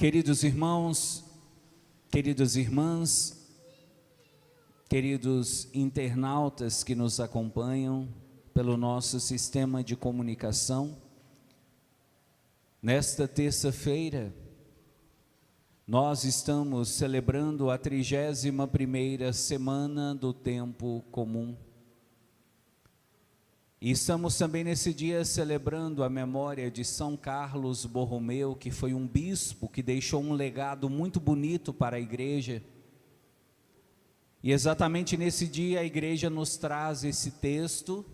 Queridos irmãos, queridas irmãs, queridos internautas que nos acompanham pelo nosso sistema de comunicação, nesta terça-feira, nós estamos celebrando a 31ª semana do tempo comum. E estamos também nesse dia celebrando a memória de São Carlos Borromeu, que foi um bispo que deixou um legado muito bonito para a igreja. E exatamente nesse dia a igreja nos traz esse texto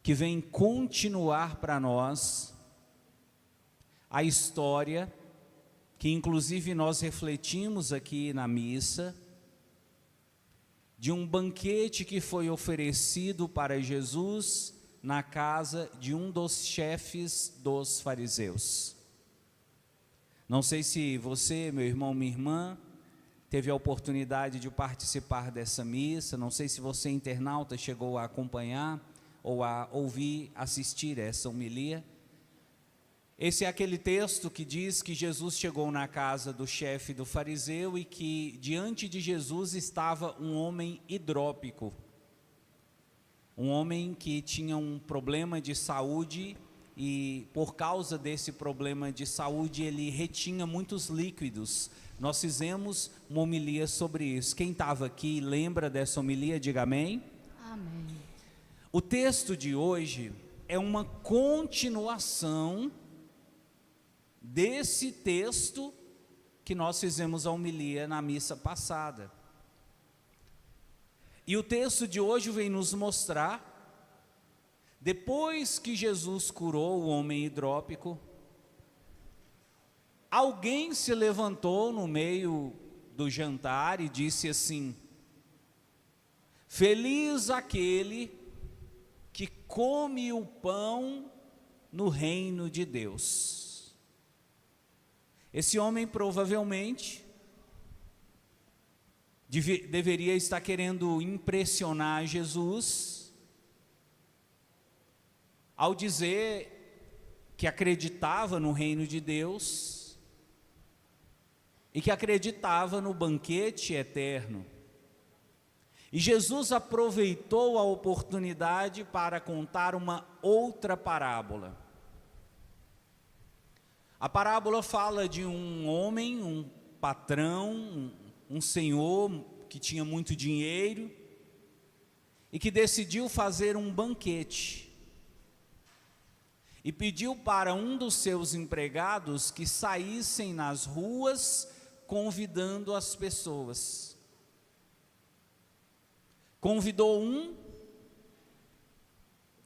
que vem continuar para nós a história que inclusive nós refletimos aqui na missa, de um banquete que foi oferecido para Jesus na casa de um dos chefes dos fariseus. Não sei se você, meu irmão, minha irmã, teve a oportunidade de participar dessa missa, não sei se você, internauta, chegou a acompanhar ou a ouvir, assistir essa homilia. Esse é aquele texto que diz que Jesus chegou na casa do chefe do fariseu e que diante de Jesus estava um homem hidrópico. Um homem que tinha um problema de saúde e por causa desse problema de saúde ele retinha muitos líquidos. Nós fizemos uma homilia sobre isso. Quem estava aqui lembra dessa homilia, diga amém. Amém. O texto de hoje é uma continuação desse texto que nós fizemos a homilia na missa passada. E o texto de hoje vem nos mostrar, depois que Jesus curou o homem hidrópico, alguém se levantou no meio do jantar e disse assim: feliz aquele que come o pão no reino de Deus. Esse homem provavelmente deveria estar querendo impressionar Jesus ao dizer que acreditava no reino de Deus e que acreditava no banquete eterno. E Jesus aproveitou a oportunidade para contar uma outra parábola. A parábola fala de um homem, um patrão, um senhor que tinha muito dinheiro e que decidiu fazer um banquete. E pediu para um dos seus empregados que saíssem nas ruas convidando as pessoas. Convidou um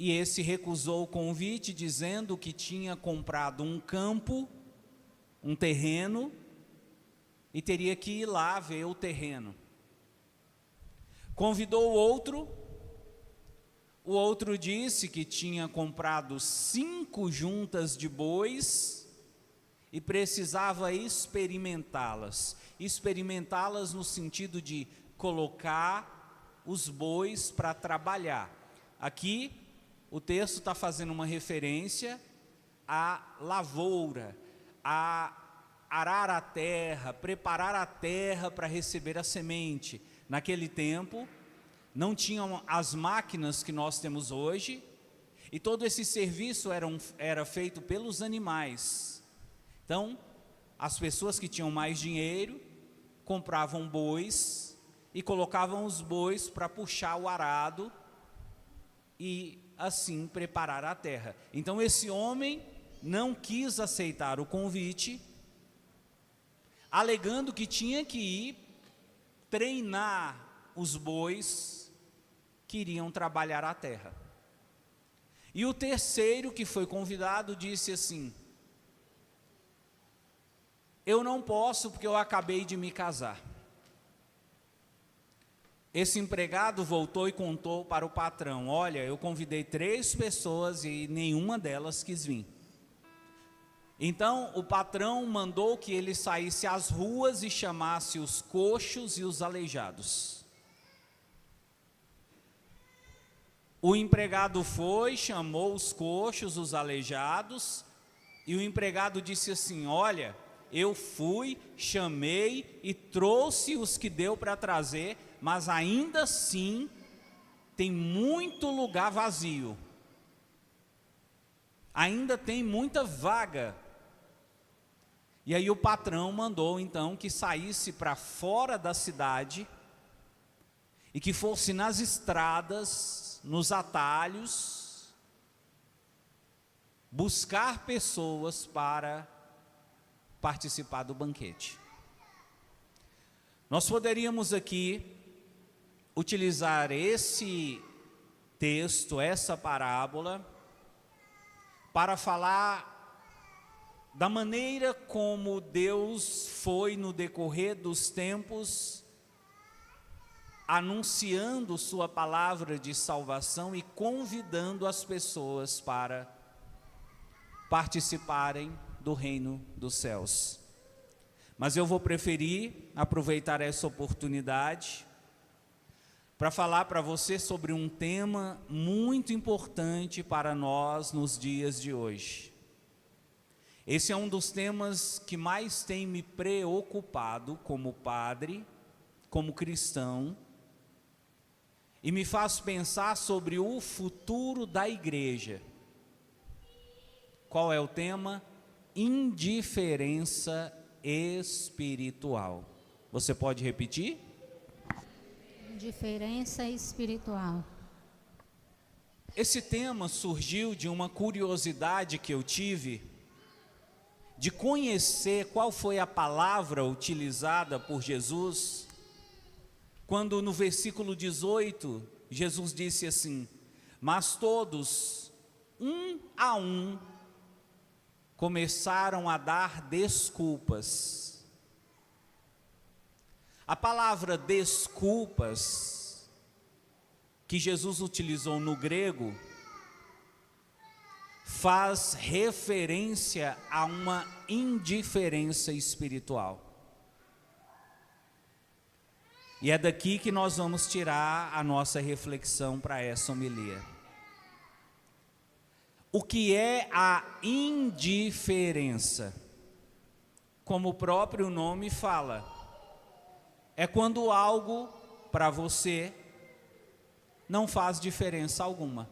e esse recusou o convite, dizendo que tinha comprado um campo, um terreno, e teria que ir lá ver o terreno. Convidou o outro disse que tinha comprado 5 juntas de bois e precisava experimentá-las. Experimentá-las no sentido de colocar os bois para trabalhar. Aqui, o texto está fazendo uma referência à lavoura, a arar a terra, preparar a terra para receber a semente. Naquele tempo, não tinham as máquinas que nós temos hoje, e todo esse serviço era feito pelos animais. Então, as pessoas que tinham mais dinheiro, compravam bois, e colocavam os bois para puxar o arado, e assim preparar a terra. Então esse homem não quis aceitar o convite, alegando que tinha que ir treinar os bois que iriam trabalhar a terra. E o terceiro que foi convidado disse assim: eu não posso porque eu acabei de me casar. Esse empregado voltou e contou para o patrão: olha, eu convidei 3 pessoas e nenhuma delas quis vir. Então o patrão mandou que ele saísse às ruas e chamasse os coxos e os aleijados. O empregado foi, chamou os coxos, os aleijados, e o empregado disse assim: olha, eu fui, chamei e trouxe os que deu para trazer, mas ainda assim tem muito lugar vazio. Ainda tem muita vaga. E aí o patrão mandou então que saísse para fora da cidade e que fosse nas estradas, nos atalhos, buscar pessoas para participar do banquete. Nós poderíamos aqui utilizar esse texto, essa parábola, para falar da maneira como Deus foi no decorrer dos tempos anunciando sua palavra de salvação e convidando as pessoas para participarem do reino dos céus. Mas eu vou preferir aproveitar essa oportunidade para falar para você sobre um tema muito importante para nós nos dias de hoje. Esse é um dos temas que mais tem me preocupado como padre, como cristão, e me faz pensar sobre o futuro da igreja. Qual é o tema? Indiferença espiritual. Você pode repetir? Indiferença espiritual. Esse tema surgiu de uma curiosidade que eu tive de conhecer qual foi a palavra utilizada por Jesus, quando no versículo 18, Jesus disse assim: mas todos, um a um, começaram a dar desculpas. A palavra desculpas, que Jesus utilizou no grego, faz referência a uma indiferença espiritual. E é daqui que nós vamos tirar a nossa reflexão para essa homilia. O que é a indiferença? Como o próprio nome fala, é quando algo para você não faz diferença alguma.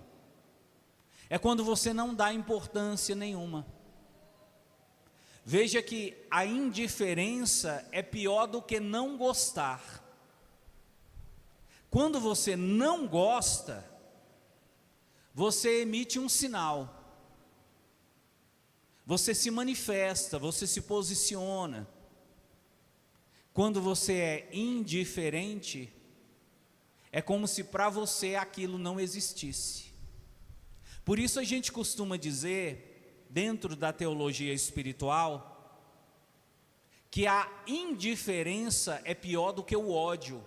É quando você não dá importância nenhuma. Veja que a indiferença é pior do que não gostar. Quando você não gosta, você emite um sinal. Você se manifesta, você se posiciona. Quando você é indiferente, é como se para você aquilo não existisse. Por isso a gente costuma dizer, dentro da teologia espiritual, que a indiferença é pior do que o ódio.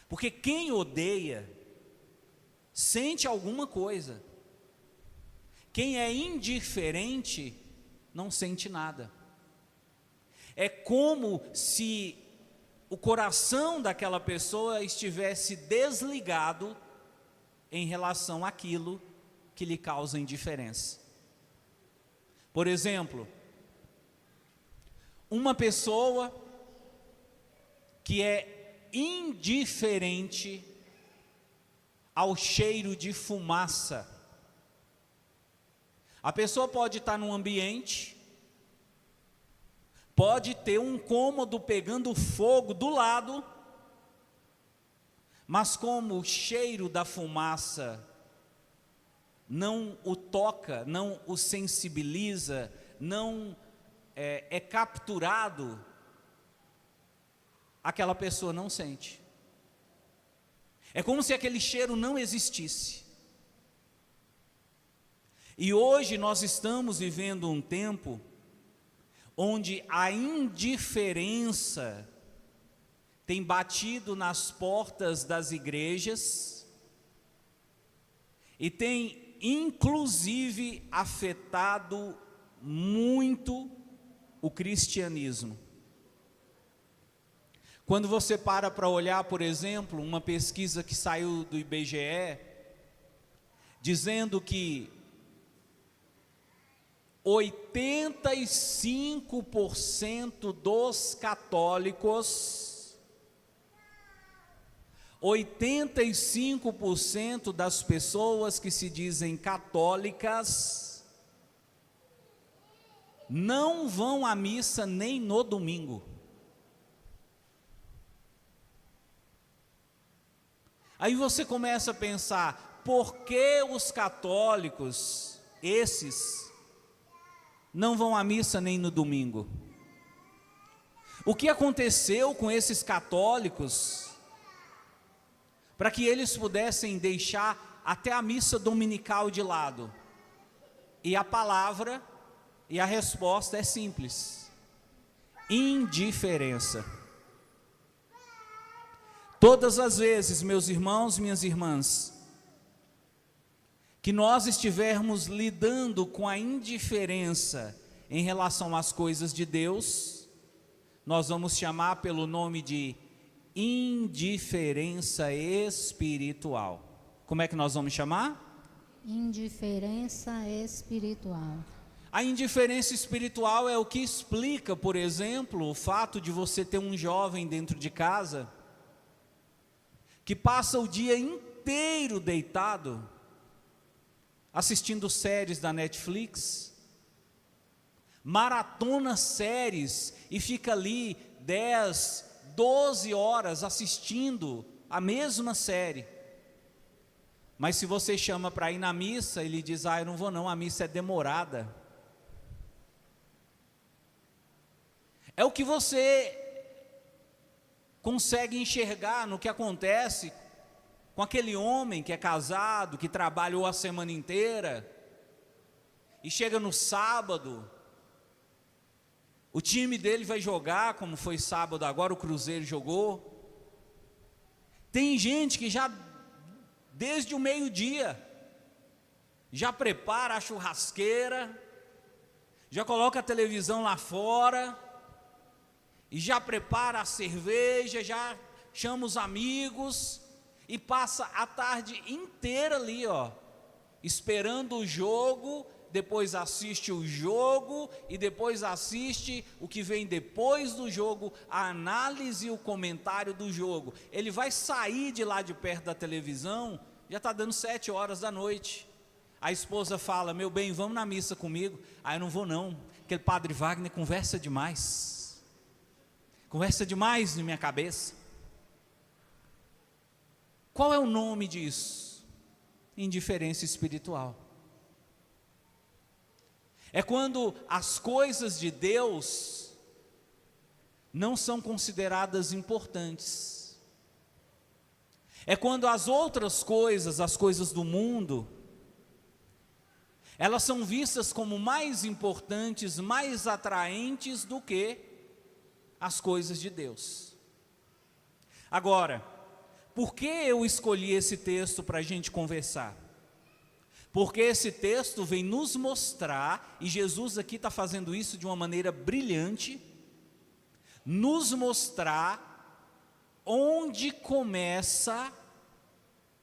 Porque quem odeia, sente alguma coisa. Quem é indiferente, não sente nada. É como se o coração daquela pessoa estivesse desligado em relação àquilo que lhe causa indiferença. Por exemplo, uma pessoa que é indiferente ao cheiro de fumaça. A pessoa pode estar num ambiente, pode ter um cômodo pegando fogo do lado, mas como o cheiro da fumaça não o toca, não o sensibiliza, não é capturado, aquela pessoa não sente. É como se aquele cheiro não existisse. E hoje nós estamos vivendo um tempo onde a indiferença tem batido nas portas das igrejas e tem inclusive afetado muito o cristianismo. Quando você para olhar, por exemplo, uma pesquisa que saiu do IBGE, dizendo que 85% dos católicos, 85% das pessoas que se dizem católicas não vão à missa nem no domingo. Aí você começa a pensar, por que os católicos, esses, não vão à missa nem no domingo? O que aconteceu com esses católicos para que eles pudessem deixar até a missa dominical de lado? E a palavra e a resposta é simples: indiferença. Todas as vezes, meus irmãos, minhas irmãs, que nós estivermos lidando com a indiferença em relação às coisas de Deus, nós vamos chamar pelo nome de indiferença espiritual. Como é que nós vamos chamar? Indiferença espiritual. A indiferença espiritual é o que explica, por exemplo, o fato de você ter um jovem dentro de casa que passa o dia inteiro deitado assistindo séries da Netflix, maratona séries e fica ali 10, 12 horas assistindo a mesma série. Mas se você chama para ir na missa, ele diz: eu não vou não, a missa é demorada. É o que você consegue enxergar no que acontece com aquele homem que é casado, que trabalhou a semana inteira, e chega no sábado, o time dele vai jogar, como foi sábado agora, o Cruzeiro jogou. Tem gente que já, desde o meio-dia, já prepara a churrasqueira, já coloca a televisão lá fora, e já prepara a cerveja, já chama os amigos, e passa a tarde inteira ali, esperando o jogo, depois assiste o jogo, e depois assiste o que vem depois do jogo, a análise e o comentário do jogo. Ele vai sair de lá de perto da televisão, já está dando 7 horas da noite. A esposa fala: meu bem, vamos na missa comigo? Eu não vou não, aquele padre Wagner conversa demais na minha cabeça. Qual é o nome disso? Indiferença espiritual. É quando as coisas de Deus não são consideradas importantes. É quando as outras coisas, as coisas do mundo, elas são vistas como mais importantes, mais atraentes do que as coisas de Deus. Agora, por que eu escolhi esse texto para a gente conversar? Porque esse texto vem nos mostrar, e Jesus aqui está fazendo isso de uma maneira brilhante, nos mostrar onde começa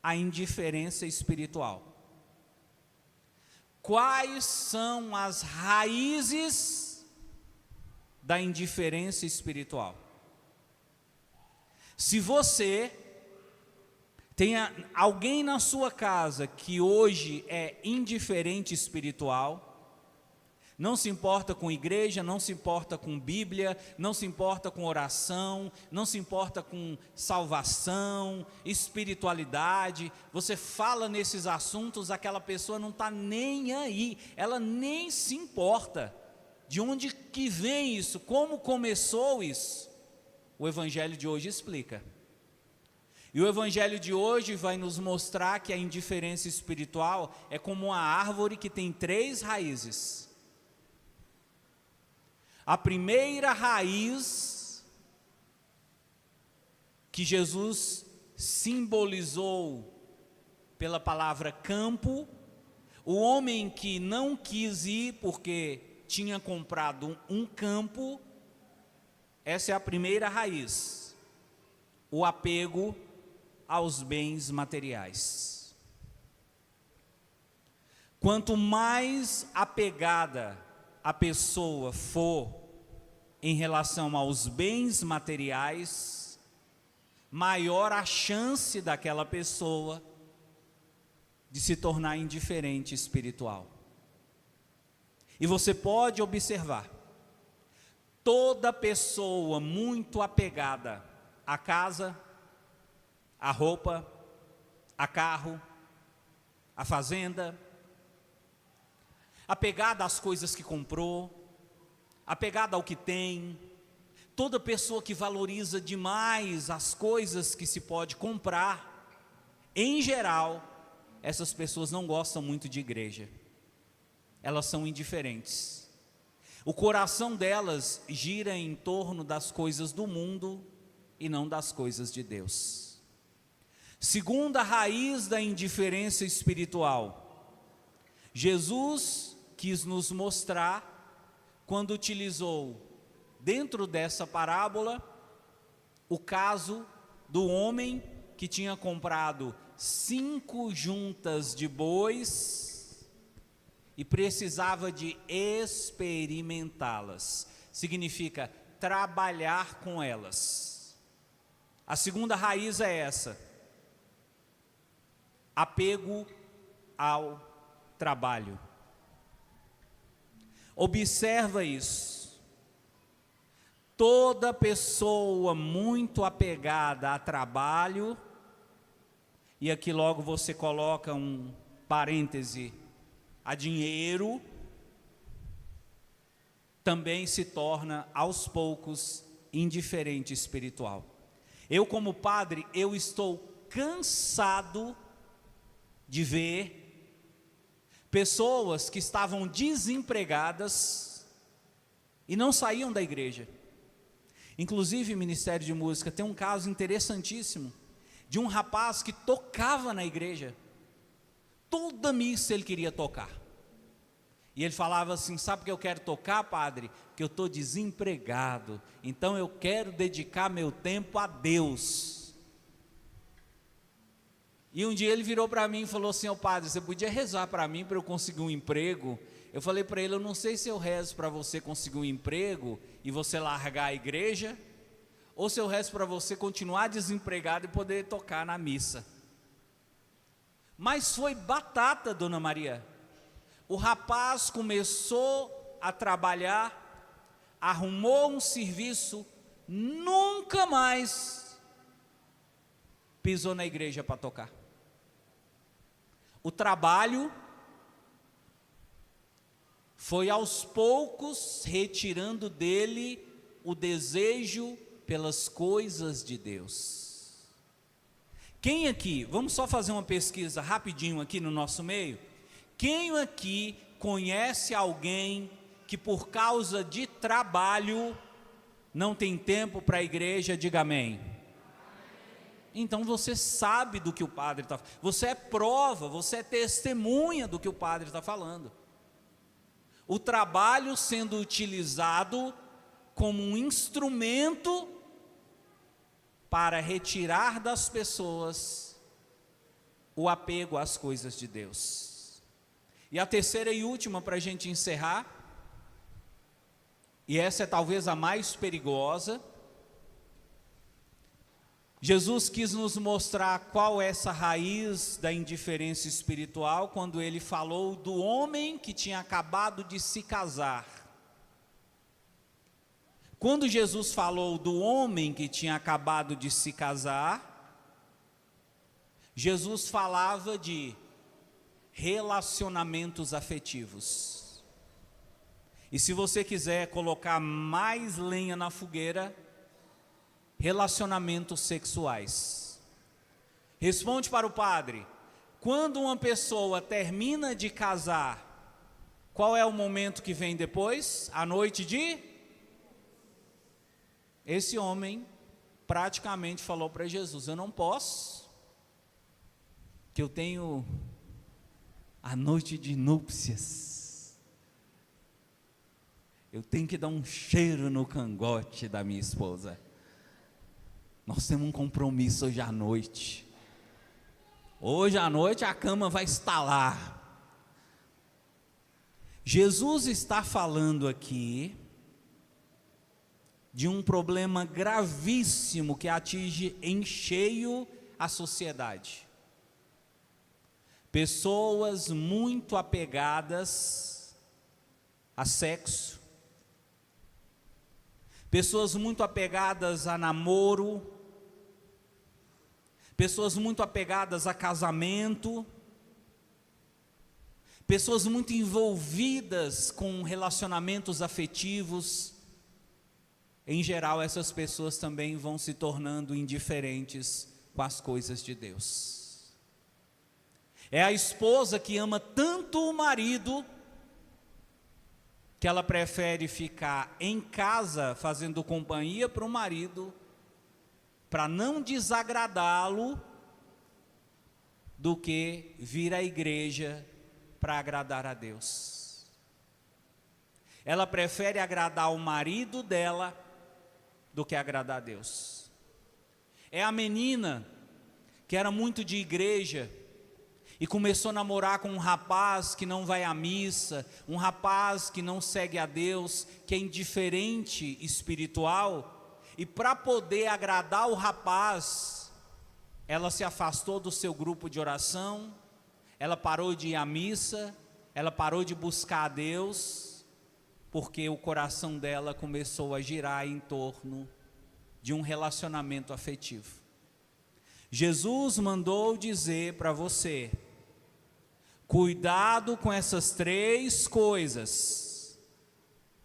a indiferença espiritual. Quais são as raízes da indiferença espiritual? Se você tem alguém na sua casa que hoje é indiferente espiritual, não se importa com igreja, não se importa com Bíblia, não se importa com oração, não se importa com salvação, espiritualidade, você fala nesses assuntos, aquela pessoa não está nem aí, ela nem se importa. De onde que vem isso? Como começou isso? O Evangelho de hoje explica. E o Evangelho de hoje vai nos mostrar que a indiferença espiritual é como uma árvore que tem 3 raízes. A primeira raiz que Jesus simbolizou pela palavra campo, o homem que não quis ir porque tinha comprado um campo, essa é a primeira raiz, o apego aos bens materiais. Quanto mais apegada a pessoa for em relação aos bens materiais, maior a chance daquela pessoa de se tornar indiferente espiritual. E você pode observar, toda pessoa muito apegada à casa, à roupa, a carro, a fazenda, apegada às coisas que comprou, apegada ao que tem, toda pessoa que valoriza demais as coisas que se pode comprar, em geral, essas pessoas não gostam muito de igreja, elas são indiferentes. O coração delas gira em torno das coisas do mundo e não das coisas de Deus. Segunda raiz da indiferença espiritual, Jesus quis nos mostrar quando utilizou dentro dessa parábola o caso do homem que tinha comprado 5 juntas de bois e precisava de experimentá-las, significa trabalhar com elas. A segunda raiz é essa: apego ao trabalho. Observa isso. Toda pessoa muito apegada a trabalho, e aqui logo você coloca um parêntese, a dinheiro, também se torna aos poucos indiferente espiritual. Eu como padre, eu estou cansado de ver pessoas que estavam desempregadas e não saíam da igreja. Inclusive, Ministério de Música, tem um caso interessantíssimo de um rapaz que tocava na igreja. Toda missa ele queria tocar. E ele falava assim: sabe o que eu quero tocar, padre? Que eu estou desempregado, então eu quero dedicar meu tempo a Deus. E um dia ele virou para mim e falou assim: ó padre, você podia rezar para mim para eu conseguir um emprego? Eu falei para ele: eu não sei se eu rezo para você conseguir um emprego e você largar a igreja, ou se eu rezo para você continuar desempregado e poder tocar na missa. Mas foi batata, dona Maria. O rapaz começou a trabalhar, arrumou um serviço, nunca mais pisou na igreja para tocar. O trabalho foi aos poucos retirando dele o desejo pelas coisas de Deus. Quem aqui, vamos só fazer uma pesquisa rapidinho aqui no nosso meio, quem aqui conhece alguém que por causa de trabalho não tem tempo para a igreja? Diga amém. Então você sabe do que o padre está falando, você é prova, você é testemunha do que o padre está falando. O trabalho sendo utilizado como um instrumento para retirar das pessoas o apego às coisas de Deus. E a terceira e última para a gente encerrar, e essa é talvez a mais perigosa, Jesus quis nos mostrar qual é essa raiz da indiferença espiritual quando ele falou do homem que tinha acabado de se casar. Quando Jesus falou do homem que tinha acabado de se casar, Jesus falava de relacionamentos afetivos. E se você quiser colocar mais lenha na fogueira, relacionamentos sexuais. Responde para o padre: quando uma pessoa termina de casar, qual é o momento que vem depois? A noite de... Esse homem praticamente falou para Jesus: eu não posso, que eu tenho a noite de núpcias, eu tenho que dar um cheiro no cangote da minha esposa. Nós temos um compromisso hoje à noite. Hoje à noite a cama vai estalar. Jesus está falando aqui de um problema gravíssimo que atinge em cheio a sociedade. Pessoas muito apegadas a sexo, pessoas muito apegadas a namoro, pessoas muito apegadas a casamento, pessoas muito envolvidas com relacionamentos afetivos. Em geral, essas pessoas também vão se tornando indiferentes com as coisas de Deus. É a esposa que ama tanto o marido, que ela prefere ficar em casa fazendo companhia para o marido, para não desagradá-lo, do que vir à igreja para agradar a Deus. Ela prefere agradar o marido dela do que agradar a Deus. É a menina que era muito de igreja e começou a namorar com um rapaz que não vai à missa, um rapaz que não segue a Deus, que é indiferente espiritual, e para poder agradar o rapaz, ela se afastou do seu grupo de oração, ela parou de ir à missa, ela parou de buscar a Deus, porque o coração dela começou a girar em torno de um relacionamento afetivo. Jesus mandou dizer para você: cuidado com essas 3 coisas: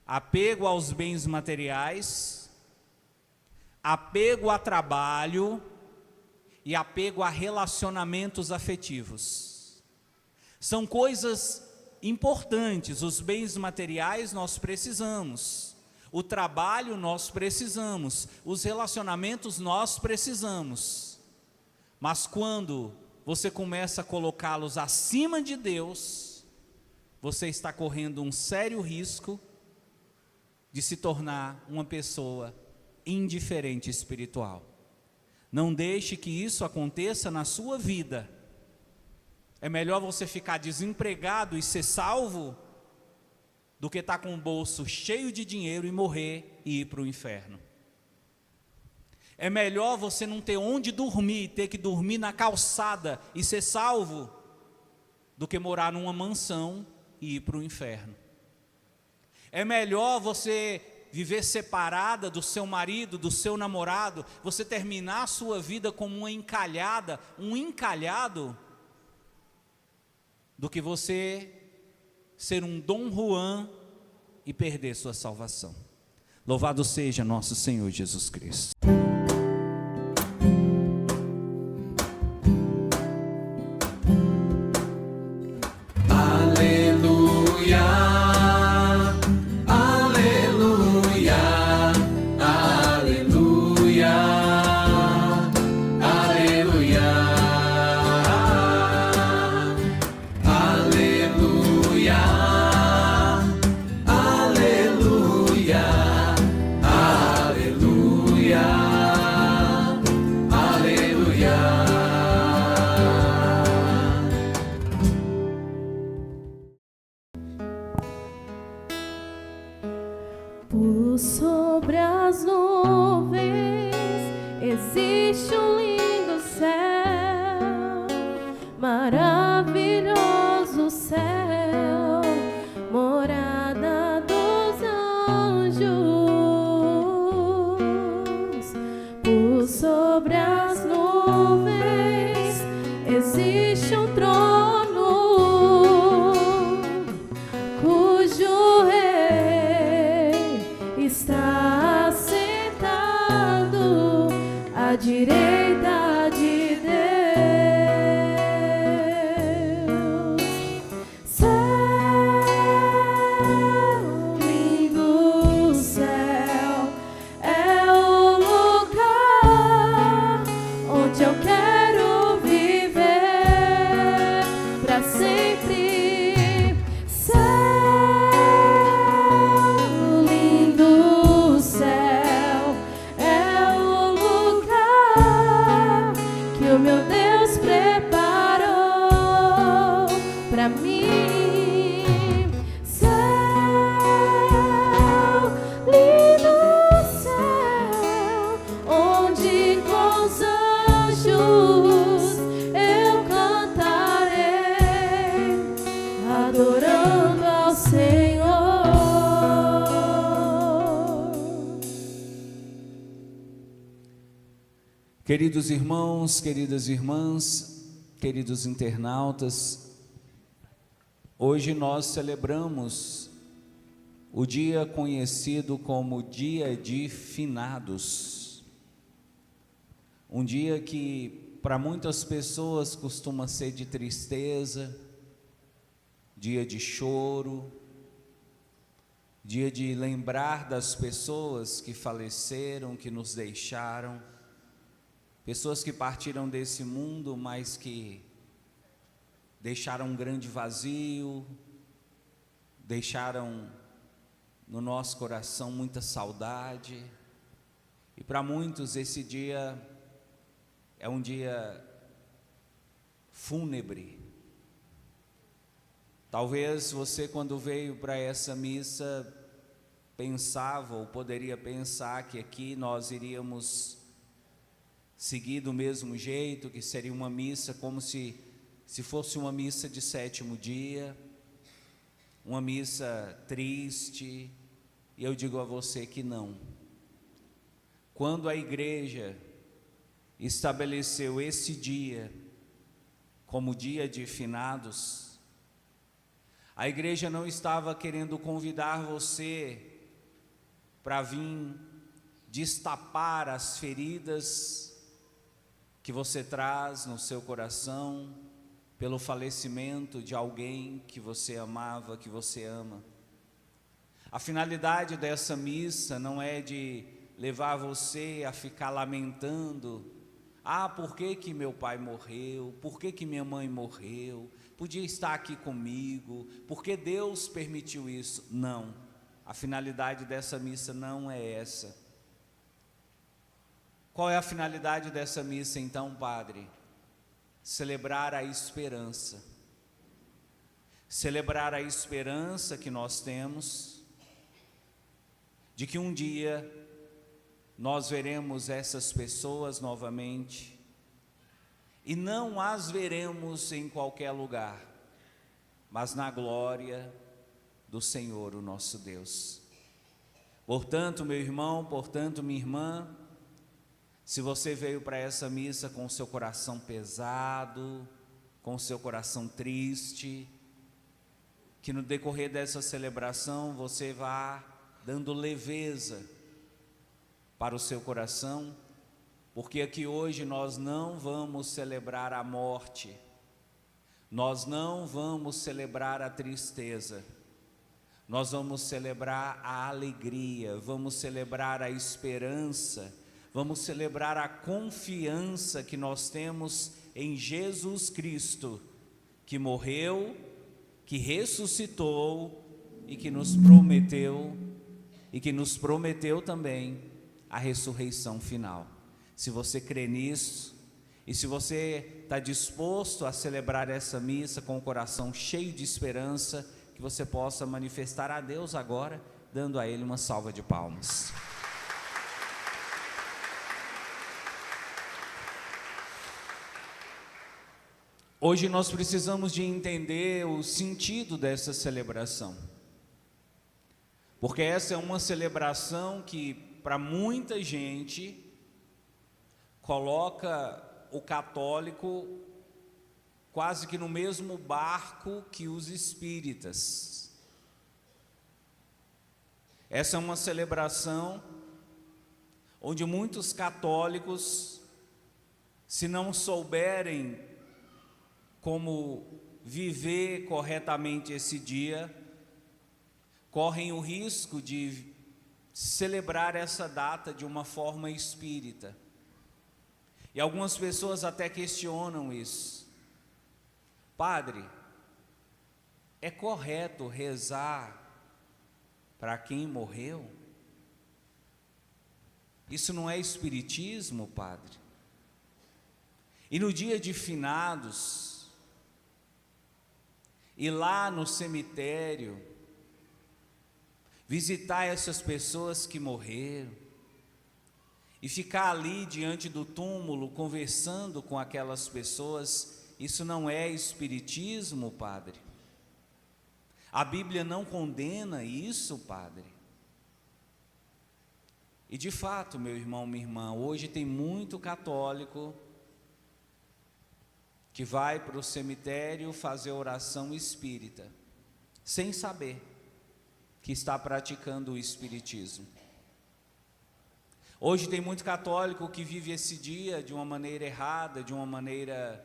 apego aos bens materiais, apego a trabalho e apego a relacionamentos afetivos. São coisas importantes. Os bens materiais nós precisamos, o trabalho nós precisamos, os relacionamentos nós precisamos, mas quando você começa a colocá-los acima de Deus, você está correndo um sério risco de se tornar uma pessoa indiferente espiritual. Não deixe que isso aconteça na sua vida. É melhor você ficar desempregado e ser salvo do que estar com o bolso cheio de dinheiro e morrer e ir para o inferno. É melhor você não ter onde dormir, ter que dormir na calçada e ser salvo, do que morar numa mansão e ir para o inferno. É melhor você viver separada do seu marido, do seu namorado, você terminar a sua vida como uma encalhada, um encalhado, do que você ser um Dom Juan e perder sua salvação. Louvado seja nosso Senhor Jesus Cristo. Por sobre as nuvens existe um lindo céu, maravilhoso céu, morada dos anjos. Por sobre as nuvens existe um trono, cujo rei está sentado à direita de Deus. Céu, lindo céu, é o lugar onde eu quero viver para sempre. Meu Deus preparou para mim. Céu, Queridos irmãos, queridas irmãs, queridos internautas, hoje nós celebramos o dia conhecido como Dia de Finados. Um dia que para muitas pessoas costuma ser de tristeza, dia de choro, dia de lembrar das pessoas que faleceram, que nos deixaram, pessoas que partiram desse mundo, mas que deixaram um grande vazio, deixaram no nosso coração muita saudade. E para muitos esse dia é um dia fúnebre. Talvez você, quando veio para essa missa, pensava ou poderia pensar que aqui nós iríamos seguir do mesmo jeito, que seria uma missa como se fosse uma missa de sétimo dia, uma missa triste. E eu digo a você que não. Quando a igreja estabeleceu esse dia como dia de finados, a igreja não estava querendo convidar você para vir destapar as feridas que você traz no seu coração pelo falecimento de alguém que você amava, que você ama. A finalidade dessa missa não é de levar você a ficar lamentando: ah, por que que meu pai morreu? Por que que minha mãe morreu? Podia estar aqui comigo, por que Deus permitiu isso? Não, a finalidade dessa missa não é essa. Qual é a finalidade dessa missa então, Padre? Celebrar a esperança. Celebrar a esperança que nós temos de que um dia nós veremos essas pessoas novamente, e não as veremos em qualquer lugar, mas na glória do Senhor, o nosso Deus. Portanto, meu irmão, portanto, minha irmã, se você veio para essa missa com o seu coração pesado, com o seu coração triste, que no decorrer dessa celebração você vá dando leveza para o seu coração, porque aqui hoje nós não vamos celebrar a morte, nós não vamos celebrar a tristeza, nós vamos celebrar a alegria, vamos celebrar a esperança, vamos celebrar a confiança que nós temos em Jesus Cristo, que morreu, que ressuscitou e que nos prometeu também a ressurreição final. Se você crê nisso, e se você está disposto a celebrar essa missa com o coração cheio de esperança, que você possa manifestar a Deus agora, dando a Ele uma salva de palmas. Hoje nós precisamos de entender o sentido dessa celebração, porque essa é uma celebração que para muita gente coloca o católico quase que no mesmo barco que os espíritas. Essa é uma celebração onde muitos católicos, se não souberem como viver corretamente esse dia, correm o risco de celebrar essa data de uma forma espírita. E algumas pessoas até questionam isso. Padre, é correto rezar para quem morreu? Isso não é espiritismo, Padre? E no dia de finados, ir lá no cemitério, visitar essas pessoas que morreram, e ficar ali diante do túmulo, conversando com aquelas pessoas, isso não é espiritismo, Padre? A Bíblia não condena isso, Padre? E de fato, meu irmão, minha irmã, hoje tem muito católico que vai para o cemitério fazer oração espírita, sem saber que está praticando o espiritismo. Hoje tem muito católico que vive esse dia de uma maneira errada, de uma maneira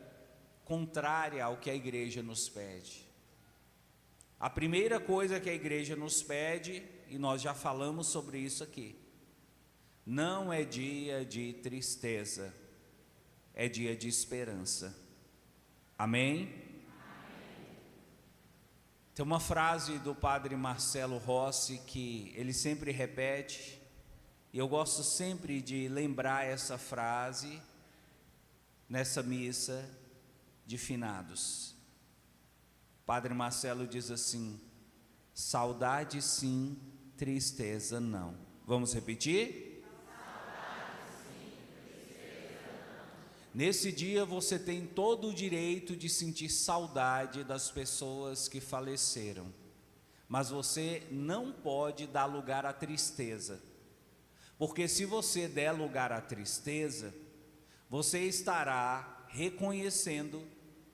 contrária ao que a igreja nos pede. A primeira coisa que a igreja nos pede, e nós já falamos sobre isso aqui, não é dia de tristeza, é dia de esperança. Amém? Tem uma frase do padre Marcelo Rossi que ele sempre repete, e eu gosto sempre de lembrar essa frase nessa missa de finados. Padre Marcelo diz assim: saudade sim, tristeza não. Vamos repetir? Saudade sim, tristeza não. Nesse dia você tem todo o direito de sentir saudade das pessoas que faleceram, mas você não pode dar lugar à tristeza, porque se você der lugar à tristeza, você estará reconhecendo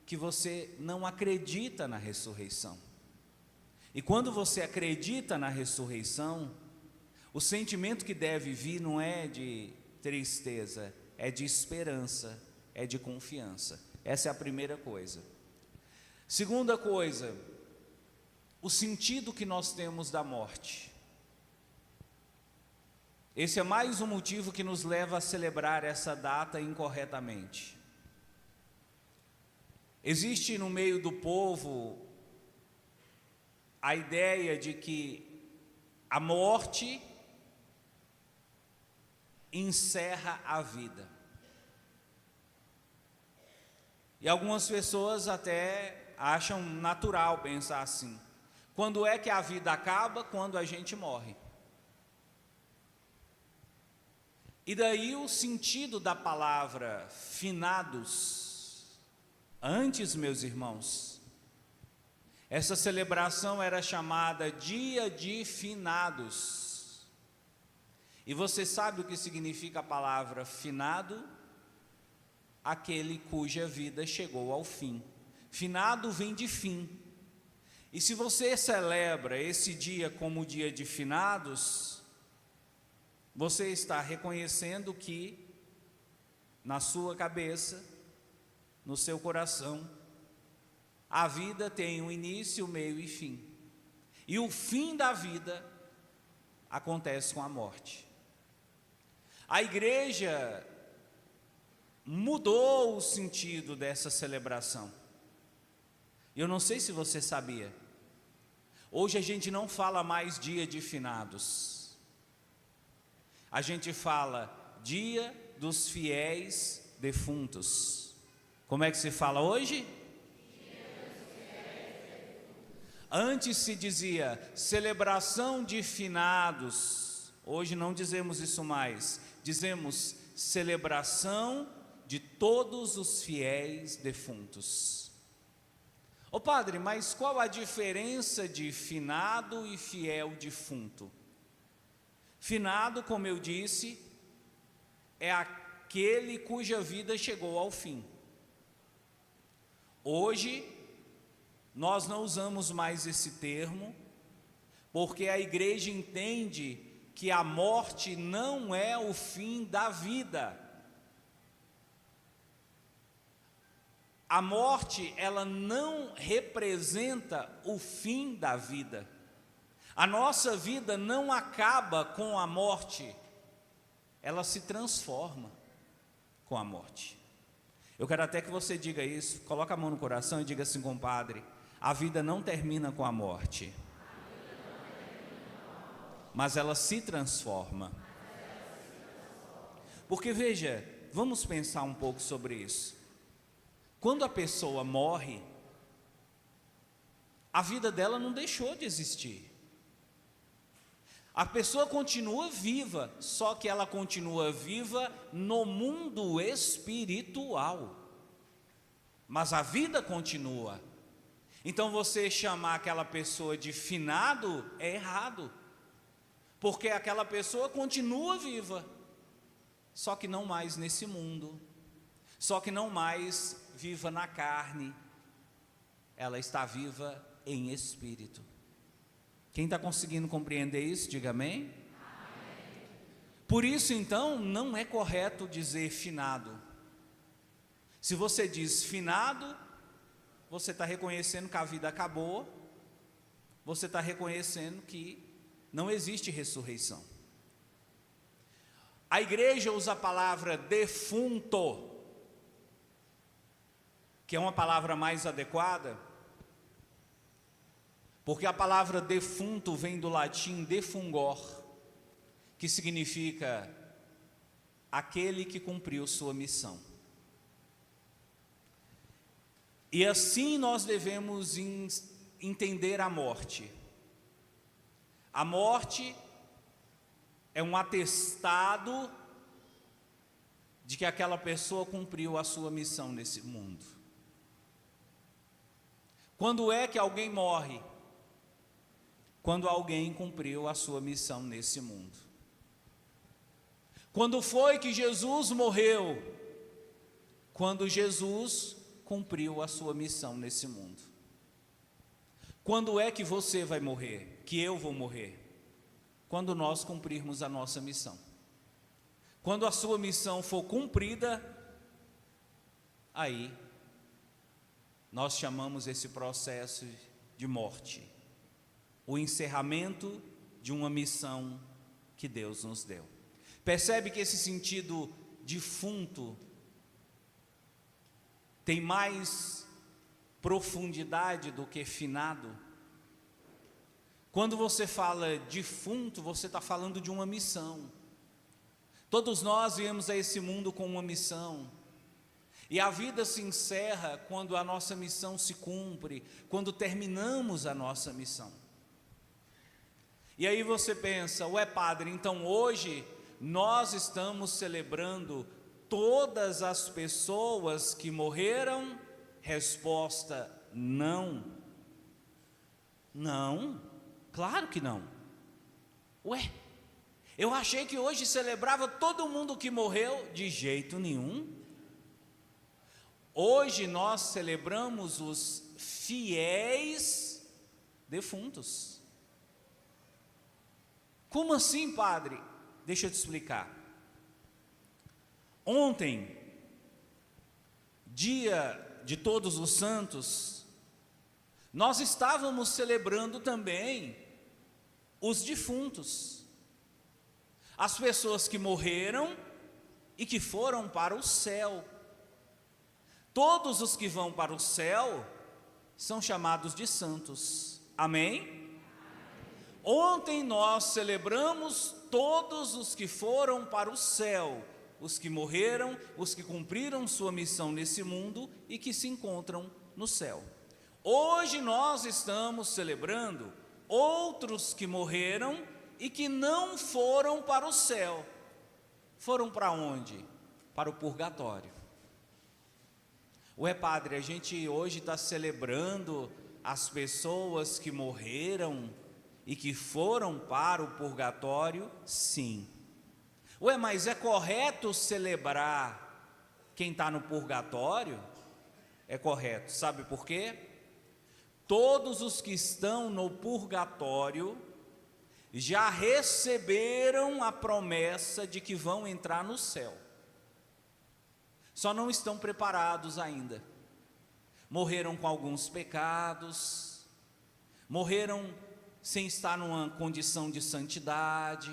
que você não acredita na ressurreição. E quando você acredita na ressurreição, o sentimento que deve vir não é de tristeza, é de esperança, é de confiança. Essa é a primeira coisa. Segunda coisa, o sentido que nós temos da morte. Esse é mais um motivo que nos leva a celebrar essa data incorretamente. Existe no meio do povo a ideia de que a morte encerra a vida. E algumas pessoas até acham natural pensar assim. Quando é que a vida acaba? Quando a gente morre. E daí o sentido da palavra finados. Antes, meus irmãos, essa celebração era chamada Dia de Finados. E você sabe o que significa a palavra finado? Aquele cuja vida chegou ao fim. Finado vem de fim. E se você celebra esse dia como dia de finados, você está reconhecendo que na sua cabeça, no seu coração, a vida tem um início, meio e fim. E o fim da vida acontece com a morte. A igreja mudou o sentido dessa celebração. Eu não sei se você sabia. Hoje a gente não fala mais dia de finados. A gente fala dia dos fiéis defuntos. Como é que se fala hoje? Antes se dizia celebração de finados. Hoje não dizemos isso mais. Dizemos celebração de todos os fiéis defuntos. Ô padre, mas qual a diferença de finado e fiel defunto? Finado, como eu disse, é aquele cuja vida chegou ao fim. Hoje, nós não usamos mais esse termo, porque a igreja entende que a morte não é o fim da vida. A morte, ela não representa o fim da vida. A nossa vida não acaba com a morte, ela se transforma com a morte. Eu quero até que você diga isso, coloca a mão no coração e diga assim, compadre, a vida não termina com a morte, mas ela se transforma. Porque veja, vamos pensar um pouco sobre isso. Quando a pessoa morre, a vida dela não deixou de existir. A pessoa continua viva, só que ela continua viva no mundo espiritual. Mas a vida continua. Então você chamar aquela pessoa de finado é errado. porque aquela pessoa continua viva, só que não mais nesse mundo, só que não mais viva na carne, ela está viva em espírito. Quem está conseguindo compreender isso, diga amém. Amém. Por isso então, não é correto dizer finado. Se você diz finado, você está reconhecendo que a vida acabou, você está reconhecendo que não existe ressurreição. A igreja usa a palavra defunto, que é uma palavra mais adequada, porque a palavra defunto vem do latim defungor, que significa aquele que cumpriu sua missão. E assim nós devemos entender a morte. A morte é um atestado de que aquela pessoa cumpriu a sua missão nesse mundo. Quando é que alguém morre? Quando alguém cumpriu a sua missão nesse mundo. Quando foi que Jesus morreu? Quando Jesus cumpriu a sua missão nesse mundo. Quando é que você vai morrer? Que eu vou morrer? Quando nós cumprirmos a nossa missão. Quando a sua missão for cumprida, aí nós chamamos esse processo de morte. O encerramento de uma missão que Deus nos deu. Percebe que esse sentido defunto tem mais profundidade do que finado? Quando você fala defunto, você está falando de uma missão. Todos nós viemos a esse mundo com uma missão. E a vida se encerra quando a nossa missão se cumpre, quando terminamos a nossa missão. E aí você pensa, ué padre, então hoje nós estamos celebrando todas as pessoas que morreram? Resposta, não. Não, claro que não. Ué, eu achei que hoje celebrava todo mundo que morreu. De jeito nenhum. Hoje nós celebramos os fiéis defuntos. Como assim, padre? Deixa eu te explicar. Ontem, dia de Todos os Santos, nós estávamos celebrando também os defuntos, as pessoas que morreram e que foram para o céu. Todos os que vão para o céu são chamados de santos. Amém? Ontem nós celebramos todos os que foram para o céu, os que morreram, os que cumpriram sua missão nesse mundo e que se encontram no céu. Hoje nós estamos celebrando outros que morreram e que não foram para o céu. Foram para onde? Para o purgatório. Ué padre, a gente hoje está celebrando as pessoas que morreram e que foram para o purgatório? Sim. Ué, mas é correto celebrar quem está no purgatório? É correto, sabe por quê? Todos os que estão no purgatório já receberam a promessa de que vão entrar no céu. Só não estão preparados ainda. Morreram com alguns pecados, morreram sem estar numa condição de santidade,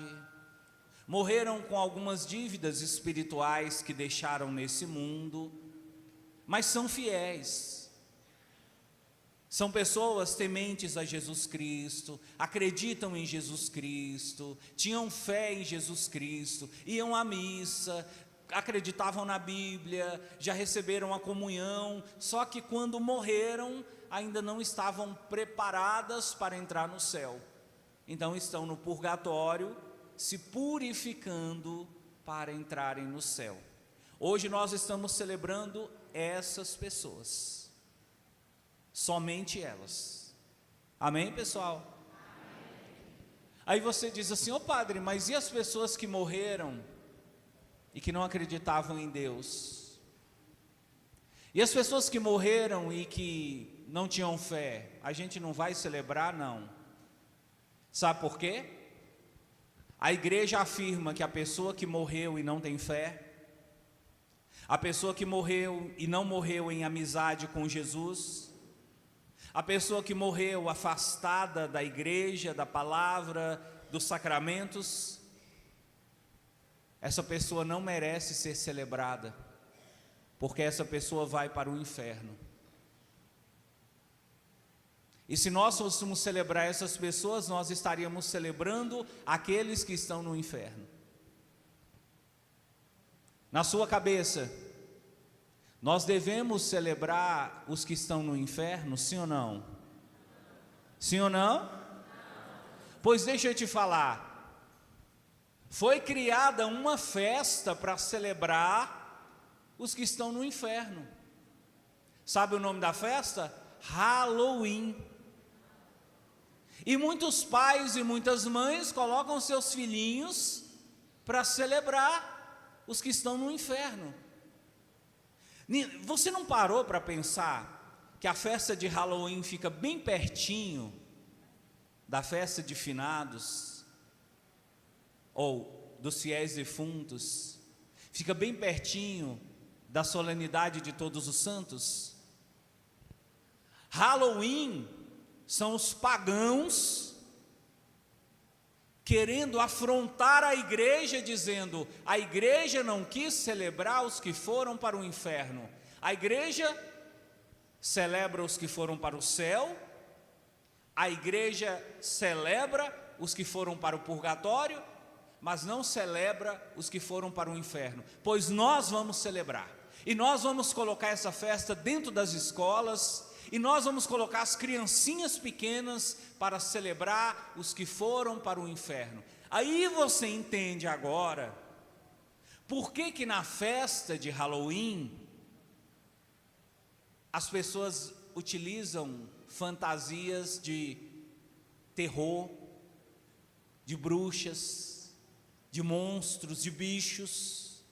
morreram com algumas dívidas espirituais que deixaram nesse mundo, mas são fiéis. São pessoas tementes a Jesus Cristo, acreditam em Jesus Cristo, tinham fé em Jesus Cristo, iam à missa, acreditavam na Bíblia, já receberam a comunhão, só que quando morreram, ainda não estavam preparadas para entrar no céu. Então estão no purgatório, se purificando para entrarem no céu. Hoje nós estamos celebrando essas pessoas. Somente elas. Amém, pessoal? Amém. Aí você diz assim: ô padre, mas e as pessoas que morreram e que não acreditavam em Deus? E as pessoas que morreram e que não tinham fé, a gente não vai celebrar? Não. Sabe por quê? A igreja afirma que a pessoa que morreu e não tem fé, a pessoa que morreu e não morreu em amizade com Jesus, a pessoa que morreu afastada da igreja, da palavra, dos sacramentos, essa pessoa não merece ser celebrada, porque essa pessoa vai para o inferno. E se nós fôssemos celebrar essas pessoas, nós estaríamos celebrando aqueles que estão no inferno. Na sua cabeça, nós devemos celebrar os que estão no inferno, sim ou não? Sim ou não? Pois deixa eu te falar, foi criada uma festa para celebrar os que estão no inferno. Sabe o nome da festa? Halloween. E muitos pais e muitas mães colocam seus filhinhos para celebrar os que estão no inferno. Você não parou para pensar que a festa de Halloween fica bem pertinho da festa de finados, ou dos fiéis defuntos, fica bem pertinho da solenidade de todos os santos? Halloween são os pagãos querendo afrontar a igreja, dizendo: a igreja não quis celebrar os que foram para o inferno, a igreja celebra os que foram para o céu, a igreja celebra os que foram para o purgatório, mas não celebra os que foram para o inferno. Pois nós vamos celebrar, e nós vamos colocar essa festa dentro das escolas, e nós vamos colocar as criancinhas pequenas para celebrar os que foram para o inferno. Aí você entende agora por que na festa de Halloween as pessoas utilizam fantasias de terror, de bruxas, de monstros, de bichos,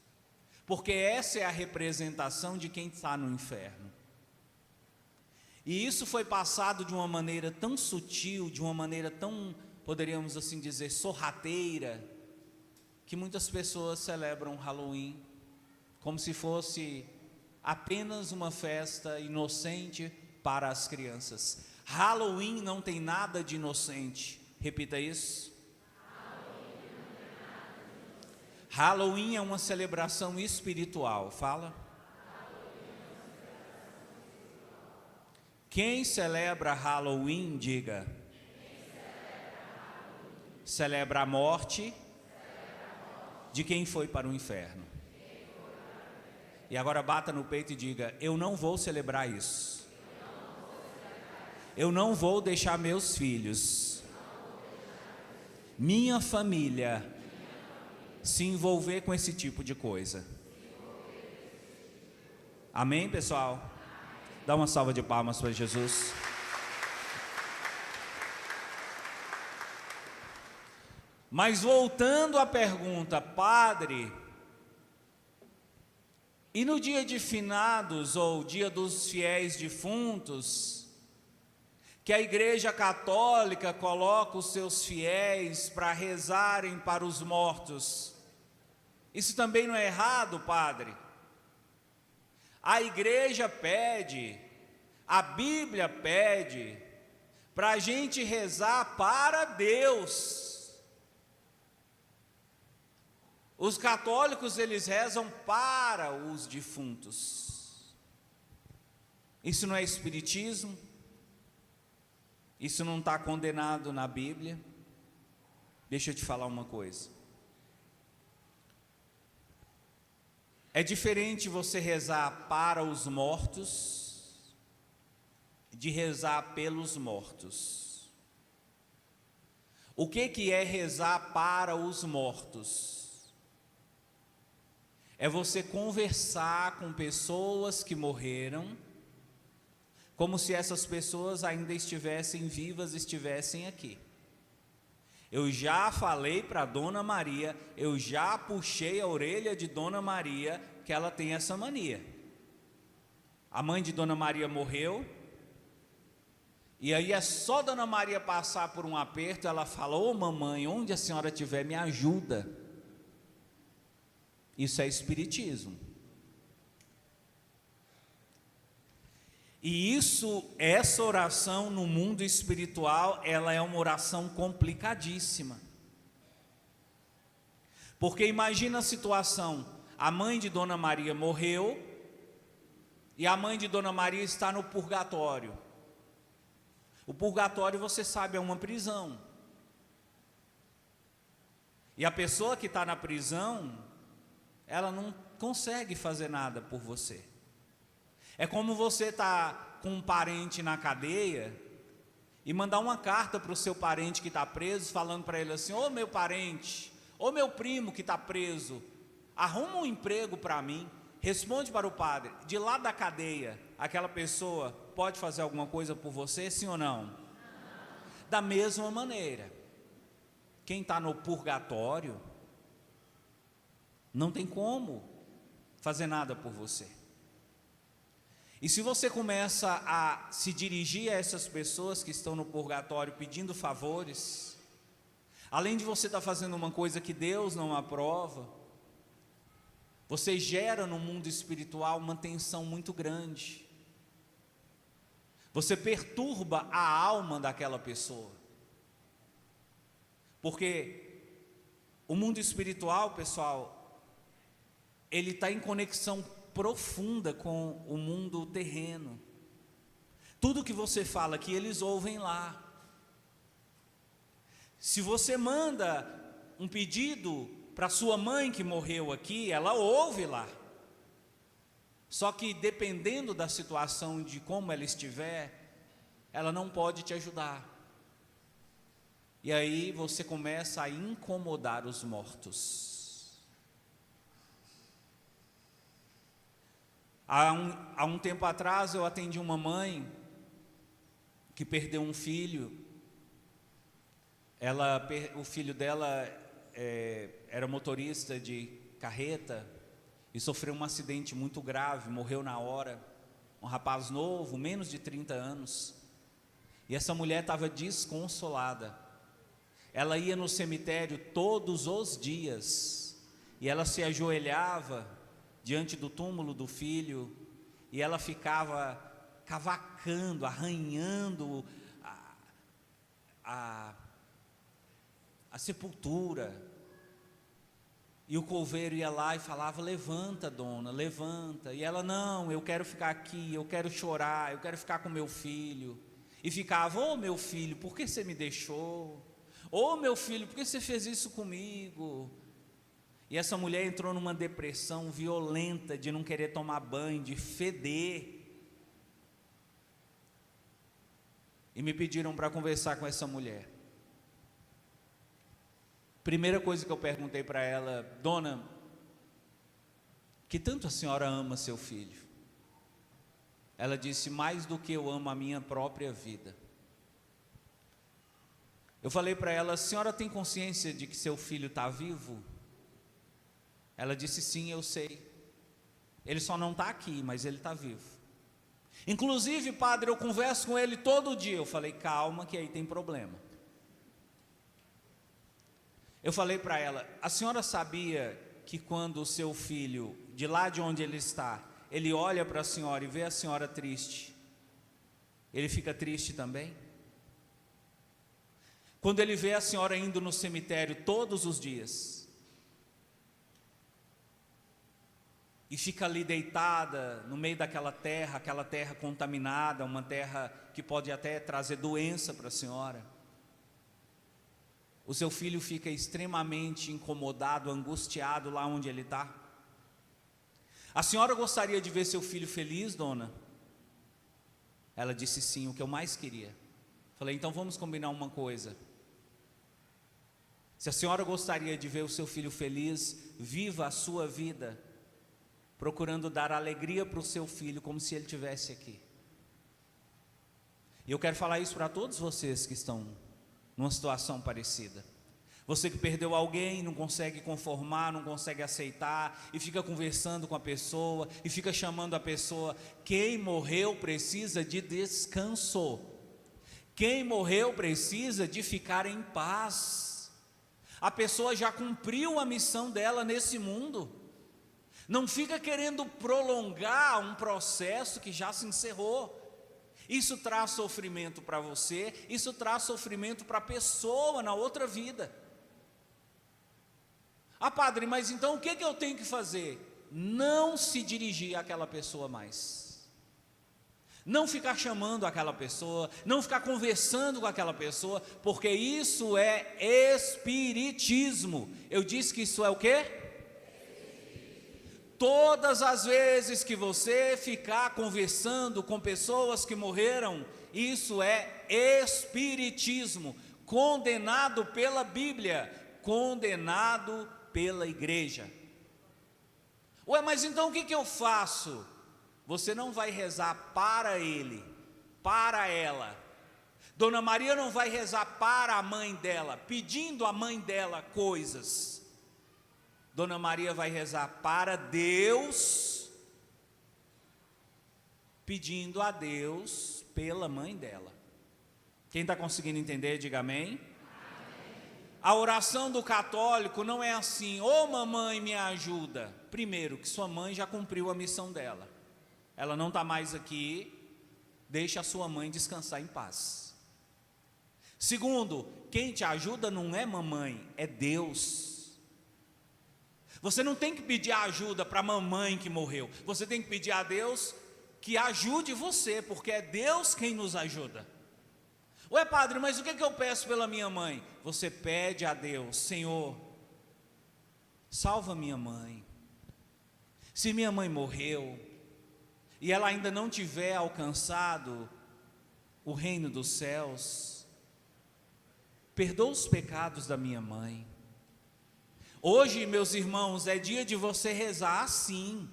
porque essa é a representação de quem está no inferno. E isso foi passado de uma maneira tão sutil, de uma maneira tão, poderíamos assim dizer, sorrateira, que muitas pessoas celebram Halloween como se fosse apenas uma festa inocente para as crianças. Halloween não tem nada de inocente. Repita isso. Halloween é uma celebração espiritual. Fala. Quem celebra Halloween, diga. Celebra a morte de quem foi para o inferno. E agora bata no peito e diga: eu não vou celebrar isso. Eu não vou deixar meus filhos, minha família, se envolver com esse tipo de coisa. Amém, pessoal? Dá uma salva de palmas para Jesus. Mas voltando à pergunta, padre, e no dia de finados, ou dia dos fiéis defuntos, que a Igreja Católica coloca os seus fiéis para rezarem para os mortos, isso também não é errado, padre? A igreja pede, a Bíblia pede, para a gente rezar para Deus. Os católicos, eles rezam para os defuntos. Isso não é espiritismo? Isso não está condenado na Bíblia? Deixa eu te falar uma coisa. É diferente você rezar para os mortos de rezar pelos mortos. O que é rezar para os mortos? É você conversar com pessoas que morreram, como se essas pessoas ainda estivessem vivas, estivessem aqui. Eu já falei para Dona Maria, eu já puxei a orelha de Dona Maria que ela tem essa mania. A mãe de Dona Maria morreu, e aí é só Dona Maria passar por um aperto, ela fala: ô mamãe, onde a senhora estiver, me ajuda. Isso é espiritismo. E essa oração no mundo espiritual, ela é uma oração complicadíssima. Porque imagina a situação, a mãe de Dona Maria morreu, e a mãe de Dona Maria está no purgatório. O purgatório, você sabe, é uma prisão. E a pessoa que está na prisão, ela não consegue fazer nada por você. É como você estar com um parente na cadeia e mandar uma carta para o seu parente que está preso, falando para ele assim: ô meu parente, ô meu primo que está preso, arruma um emprego para mim. Responde para o padre, de lá da cadeia, aquela pessoa pode fazer alguma coisa por você, sim ou não? Da mesma maneira, quem está no purgatório não tem como fazer nada por você. E se você começa a se dirigir a essas pessoas que estão no purgatório pedindo favores, além de você estar fazendo uma coisa que Deus não aprova, você gera no mundo espiritual uma tensão muito grande. Você perturba a alma daquela pessoa. Porque o mundo espiritual, pessoal, ele está em conexão profunda com o mundo terreno. Tudo que você fala aqui, eles ouvem lá. Se você manda um pedido para sua mãe que morreu aqui, ela ouve lá. Só que dependendo da situação, de como ela estiver, ela não pode te ajudar. E aí você começa a incomodar os mortos. Há um tempo atrás eu atendi uma mãe que perdeu um filho. O filho dela era motorista de carreta e sofreu um acidente muito grave, morreu na hora. Um rapaz novo, menos de 30 anos. E essa mulher estava desconsolada. Ela ia no cemitério todos os dias e ela se ajoelhava diante do túmulo do filho e ela ficava cavacando, arranhando a sepultura. E o coveiro ia lá e falava: levanta, dona, levanta. E ela: não, eu quero ficar aqui, eu quero chorar, eu quero ficar com meu filho. E ficava: ô meu filho, por que você me deixou? Ô meu filho, por que você fez isso comigo? E essa mulher entrou numa depressão violenta de não querer tomar banho, de feder. E me pediram para conversar com essa mulher. Primeira coisa que eu perguntei para ela: dona, que tanto a senhora ama seu filho? Ela disse: mais do que eu amo a minha própria vida. Eu falei para ela: a senhora tem consciência de que seu filho está vivo? Ela disse: sim, eu sei. Ele só não está aqui, mas ele está vivo. Inclusive, padre, eu converso com ele todo dia. Eu falei: calma, que aí tem problema. Eu falei para ela: a senhora sabia que quando o seu filho, de lá de onde ele está, ele olha para a senhora e vê a senhora triste, ele fica triste também? Quando ele vê a senhora indo no cemitério todos os dias e fica ali deitada no meio daquela terra, aquela terra contaminada, uma terra que pode até trazer doença para a senhora, o seu filho fica extremamente incomodado, angustiado lá onde ele está? A senhora gostaria de ver seu filho feliz, dona? Ela disse: sim, o que eu mais queria. Falei: então vamos combinar uma coisa. Se a senhora gostaria de ver o seu filho feliz, viva a sua vida procurando dar alegria para o seu filho, como se ele estivesse aqui. E eu quero falar isso para todos vocês que estão numa situação parecida. Você que perdeu alguém, não consegue conformar, não consegue aceitar, e fica conversando com a pessoa, e fica chamando a pessoa. Quem morreu precisa de descanso. Quem morreu precisa de ficar em paz. A pessoa já cumpriu a missão dela nesse mundo. Não fica querendo prolongar um processo que já se encerrou. Isso traz sofrimento para você, isso traz sofrimento para a pessoa na outra vida. Ah, padre, mas então o que eu tenho que fazer? Não se dirigir àquela pessoa mais. Não ficar chamando aquela pessoa, não ficar conversando com aquela pessoa, porque isso é espiritismo. Eu disse que isso é o quê? Todas as vezes que você ficar conversando com pessoas que morreram, isso é espiritismo, condenado pela Bíblia, condenado pela igreja. Ué, mas então o que eu faço? Você não vai rezar para ele, para ela. Dona Maria não vai rezar para a mãe dela, pedindo à mãe dela coisas. Dona Maria vai rezar para Deus, pedindo a Deus pela mãe dela. Quem está conseguindo entender, diga amém. A oração do católico não é assim: ô mamãe, me ajuda. Primeiro, que sua mãe já cumpriu a missão dela. Ela não está mais aqui, deixa a sua mãe descansar em paz. Segundo, quem te ajuda não é mamãe, é Deus. Você não tem que pedir ajuda para a mamãe que morreu. Você tem que pedir a Deus que ajude você, porque é Deus quem nos ajuda. Ué, padre, mas o que eu peço pela minha mãe? Você pede a Deus: Senhor, salva minha mãe. Se minha mãe morreu e ela ainda não tiver alcançado o reino dos céus, perdoa os pecados da minha mãe. Hoje, meus irmãos, é dia de você rezar assim.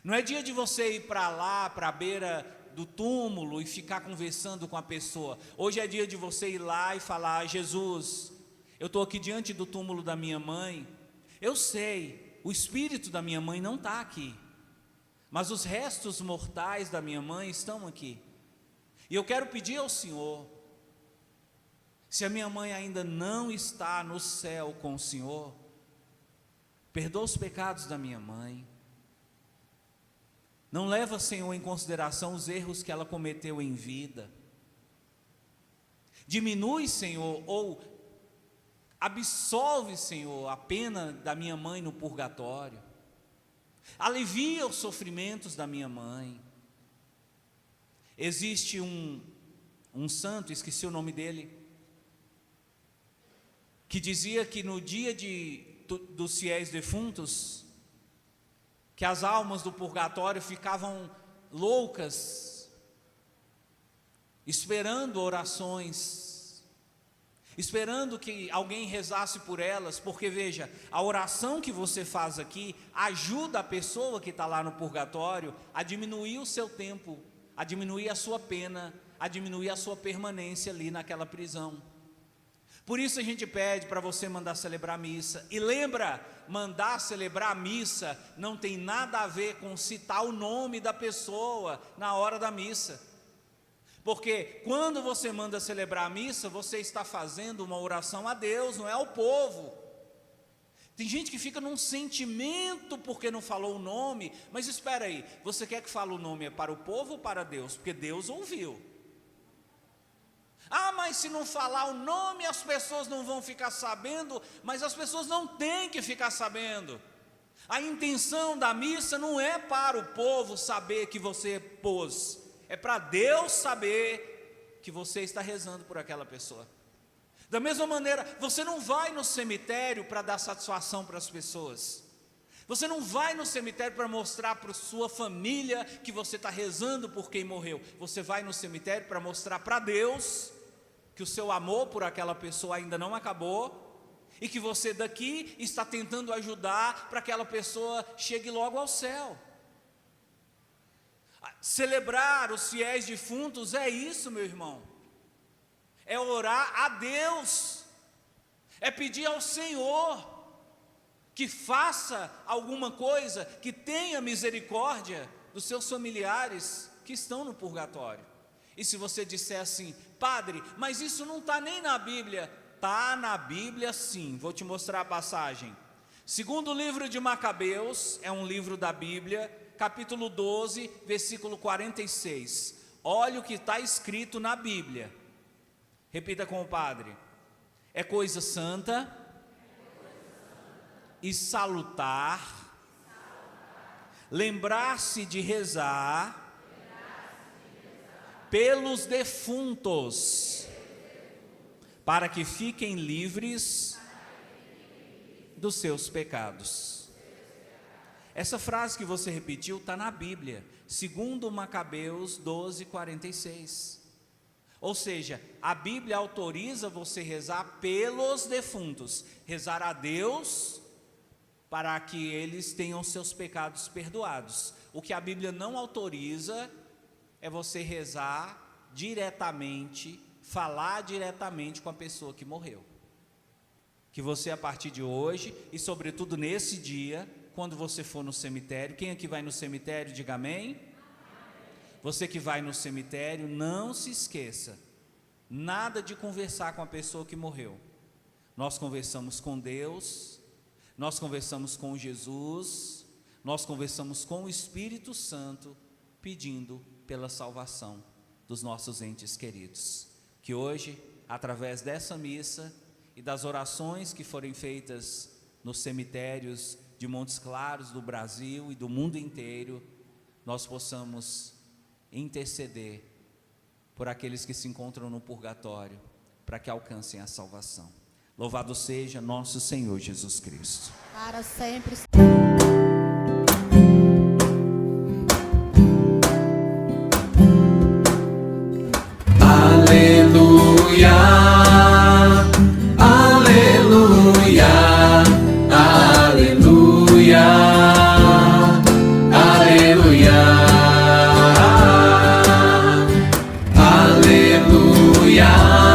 Não é dia de você ir para lá, para a beira do túmulo e ficar conversando com a pessoa. Hoje é dia de você ir lá e falar: Jesus, eu estou aqui diante do túmulo da minha mãe. Eu sei, o espírito da minha mãe não está aqui, mas os restos mortais da minha mãe estão aqui. E eu quero pedir ao Senhor, se a minha mãe ainda não está no céu com o Senhor, perdoa os pecados da minha mãe. Não leva, Senhor, em consideração os erros que ela cometeu em vida. Diminui, Senhor, ou absolve, Senhor, a pena da minha mãe no purgatório. Alivia os sofrimentos da minha mãe. Existe um santo, esqueci o nome dele, que dizia que no dia dos fiéis defuntos, que as almas do purgatório ficavam loucas, esperando orações, esperando que alguém rezasse por elas, porque veja, a oração que você faz aqui ajuda a pessoa que está lá no purgatório a diminuir o seu tempo, a diminuir a sua pena, a diminuir a sua permanência ali naquela prisão. Por isso a gente pede para você mandar celebrar a missa. E lembra, mandar celebrar a missa não tem nada a ver com citar o nome da pessoa na hora da missa. Porque quando você manda celebrar a missa, você está fazendo uma oração a Deus, não é ao povo. Tem gente que fica num sentimento porque não falou o nome. Mas espera aí, você quer que fale o nome é para o povo ou para Deus? Porque Deus ouviu. Ah, mas se não falar o nome, as pessoas não vão ficar sabendo. Mas as pessoas não têm que ficar sabendo. A intenção da missa não é para o povo saber que você pôs, é para Deus saber que você está rezando por aquela pessoa. Da mesma maneira, você não vai no cemitério para dar satisfação para as pessoas. Você não vai no cemitério para mostrar para sua família que você está rezando por quem morreu. Você vai no cemitério para mostrar para Deus que o seu amor por aquela pessoa ainda não acabou e que você daqui está tentando ajudar para que aquela pessoa chegue logo ao céu. Celebrar os fiéis defuntos é isso, meu irmão. É orar a Deus. É pedir ao Senhor que faça alguma coisa, que tenha misericórdia dos seus familiares que estão no purgatório. E se você disser assim: padre, mas isso não está nem na Bíblia. Está na Bíblia sim, vou te mostrar a passagem. Segundo livro de Macabeus, é um livro da Bíblia, capítulo 12, versículo 46. Olha o que está escrito na Bíblia. Repita com o padre. É coisa santa e salutar, lembrar-se de rezar pelos defuntos, para que fiquem livres dos seus pecados. Essa frase que você repetiu está na Bíblia, segundo Macabeus 12, 46. Ou seja, a Bíblia autoriza você rezar pelos defuntos, rezar a Deus para que eles tenham seus pecados perdoados. O que a Bíblia não autoriza é você rezar diretamente, falar diretamente com a pessoa que morreu. Que você, a partir de hoje, e sobretudo nesse dia, quando você for no cemitério, quem aqui vai no cemitério, diga amém. Você que vai no cemitério, não se esqueça, nada de conversar com a pessoa que morreu. Nós conversamos com Deus, nós conversamos com Jesus, nós conversamos com o Espírito Santo, pedindo pela salvação dos nossos entes queridos. Que hoje, através dessa missa e das orações que forem feitas nos cemitérios de Montes Claros, do Brasil e do mundo inteiro, nós possamos interceder por aqueles que se encontram no purgatório, para que alcancem a salvação. Louvado seja nosso Senhor Jesus Cristo. Para sempre. Aleluia, aleluia, aleluia, aleluia, aleluia.